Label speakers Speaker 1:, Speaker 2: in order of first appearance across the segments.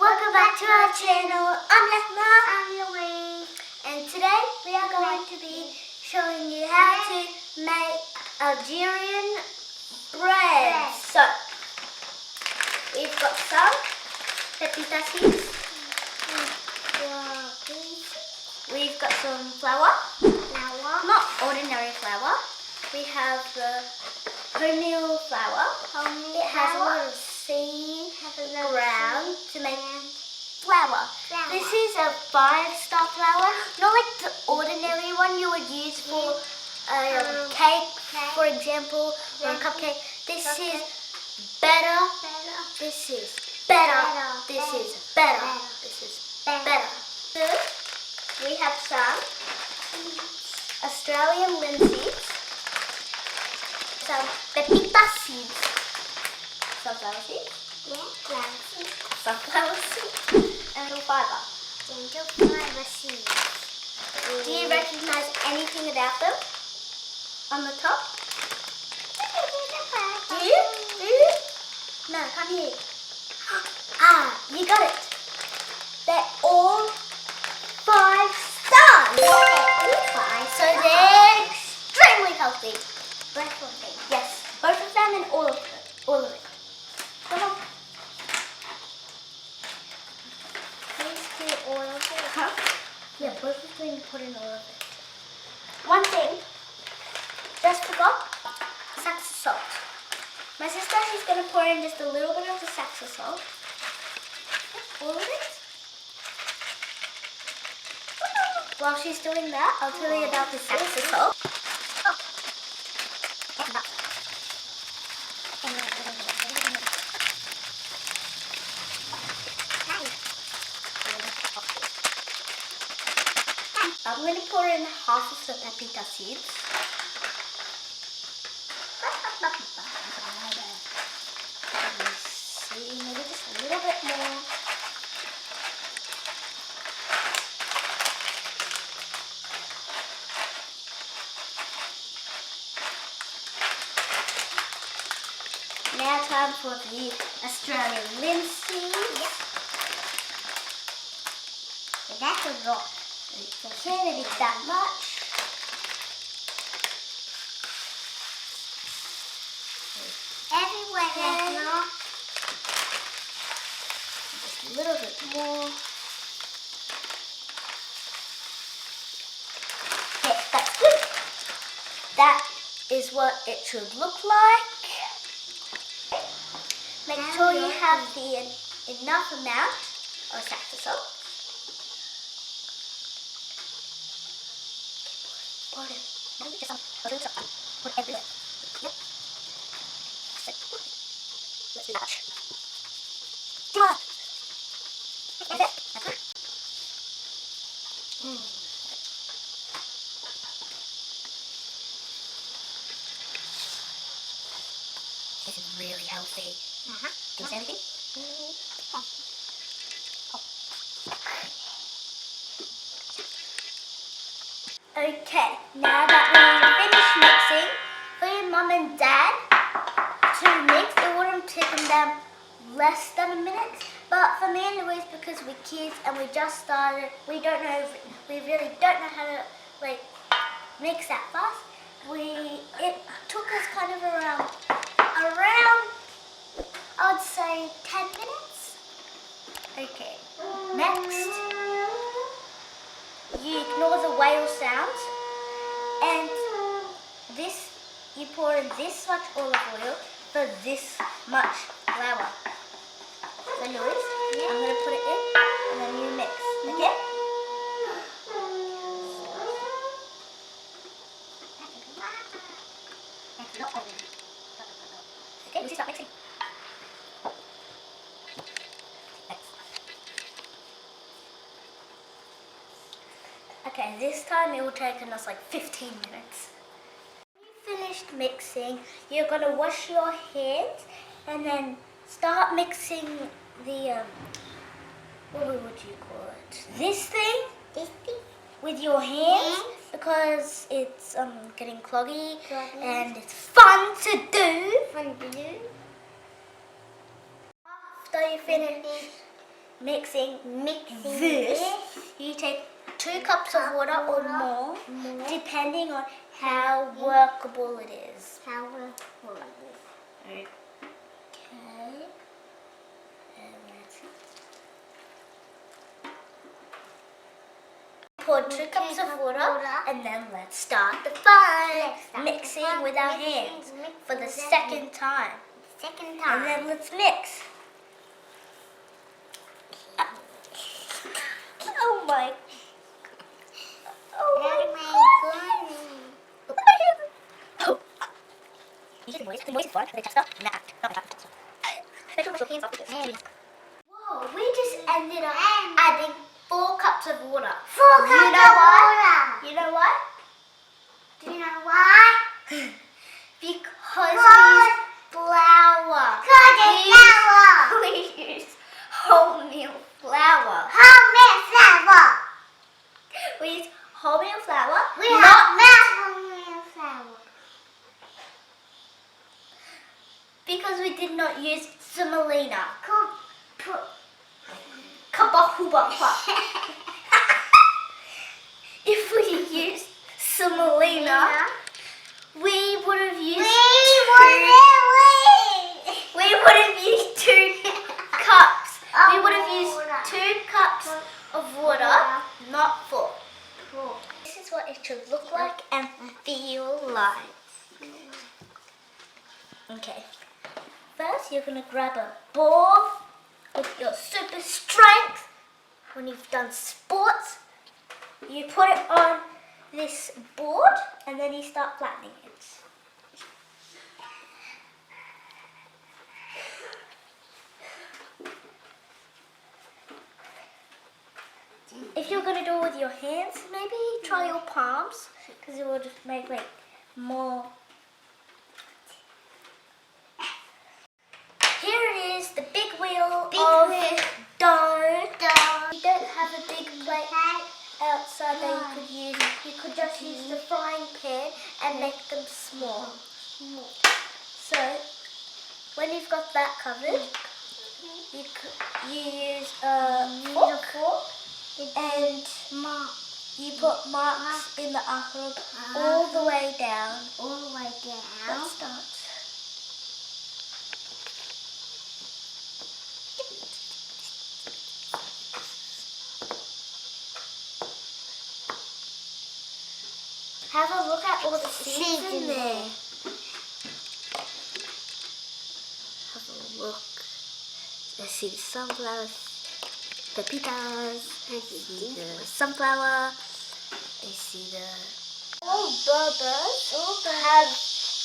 Speaker 1: Welcome back to our channel. I'm Lehna.
Speaker 2: I'm Louise.
Speaker 1: And today we are going to be showing you how to make Algerian bread. So, we've got some pepita seeds. We've got some flour. Not ordinary flour. We have the wholemeal flour. It has a lot of seed around to make flour. This is a 5-star flour, not like the ordinary one you would use for a cake, for example, or a cupcake. This is better. This is better. This is better. This is better. So, we have some Australian linseeds, some pepita seeds, sunflower seeds, sunflower seeds, and fiber.
Speaker 2: Seeds.
Speaker 1: Do you recognize anything about them on the top? Do you? Do you? No, come here. Ah, you got it. They're all 5 stars. So they're extremely healthy.
Speaker 2: Both of them.
Speaker 1: Yes, both of them and all of it. All of it. Come on.
Speaker 2: Please do all of it.
Speaker 1: Huh? Yeah, both of them put in all of it. One thing, just forgot, sacks of salt. My sister is going to pour in just a little bit of the sacks of salt. All of it. While she's doing that, I'll tell you about the sacks of salt. I'm going to pour in half of the pepita seeds. See, maybe just a little bit more. Now time for the Australian linseed.
Speaker 2: But that's a lot.
Speaker 1: Can't eat that much.
Speaker 2: Everywhere there's not.
Speaker 1: Just a little bit more. Okay, that's good. That is what it should look like. Make sure you have the enough amount of sacks of salt. Pour it. Put it everywhere. Yep. Let's do that. Come on. That's it. That's it. This is really healthy. Can you say anything? Okay, now that we've finished mixing, for your mum and dad to mix, it would have taken them less than a minute. But for me and Louise, because we're kids and we just started, we really don't know how to mix that fast. It took us kind of around I would say 10 minutes. Okay, next. You ignore the whale sounds, and this, you pour in this much olive oil for this much flour. So Louise, I'm going to put it in, and then you mix, okay? Okay, Lucy, start mixing. Okay, this time it will take us like 15 minutes. When you finished mixing, you're going to wash your hands and then start mixing the, what would you call it? This thing? With your hands, because it's getting cloggy and it's fun to do. After you finish mixing
Speaker 2: this.
Speaker 1: you take 2 cups of water or more, depending on how workable it is.
Speaker 2: How will
Speaker 1: Okay. And that's it. Pour 2 cups of water, and then let's start the fun. Mixing with our hands for the second time.
Speaker 2: Second
Speaker 1: And
Speaker 2: time.
Speaker 1: then let's mix. Oh my. Oh my
Speaker 2: goodness.
Speaker 1: Oh. The moist one, the texture, and the act. Not the texture. Make sure my hands off the Whoa, we just ended up adding 4 cups of water.
Speaker 2: 4 cups of water.
Speaker 1: You know why?
Speaker 2: Do you know why?
Speaker 1: Because we use flour. We use wholemeal flour.
Speaker 2: Homemade flour.
Speaker 1: We use wholemeal flour.
Speaker 2: We have homemade flour.
Speaker 1: Because we did not use semolina.
Speaker 2: Cool.
Speaker 1: Kabahubapa. If we used semolina, we would have used two cups. We would have used 2 cups of water, not 4. This is what it should look like and feel like. Okay. First, you're going to grab a ball with your super strength. When you've done sports, you put it on this board and then you start flattening it. If you're going to do it with your hands, maybe try your palms because it will just make like more. Here it is, the big wheel of dough. You don't have a big plate outside that you could use. You could just use the frying pan and make them small. So, when you've got that covered, you use a fork and you put marks in the Aghrom all the way down. Let's start. Have a look at all the seeds in there. Have a look. I see the sunflowers, pepitas, I see the sunflower, I see the... All Berbers have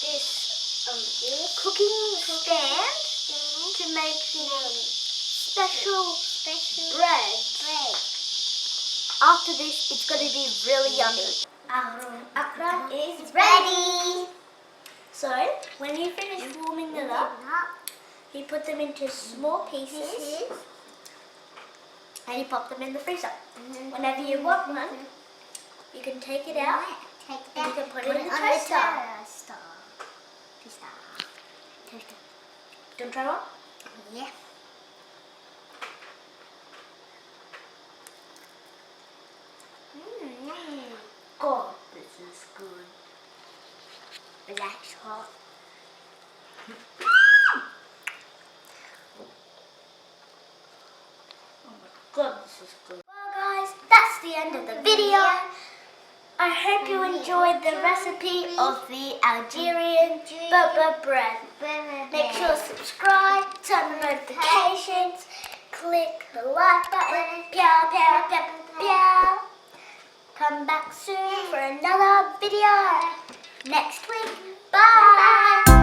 Speaker 1: this cooking stand to make special bread. After this, it's going to be really yummy. Aghrom Aqoran is ready. So, when you finish warming it up, you put them into small pieces and you pop them in the freezer. Whenever you want one, you can take it out and you can put it in the toaster. Do you want to try one?
Speaker 2: Yeah.
Speaker 1: God, this is good. But that's hot. Oh my God, this is good. Well guys, that's the end of the video. I hope you enjoyed the recipe of the Algerian Berber Bread. Make sure to subscribe, turn on notifications, click the like button, pew, pew, pew, pew. Come back soon for another video next week. Bye!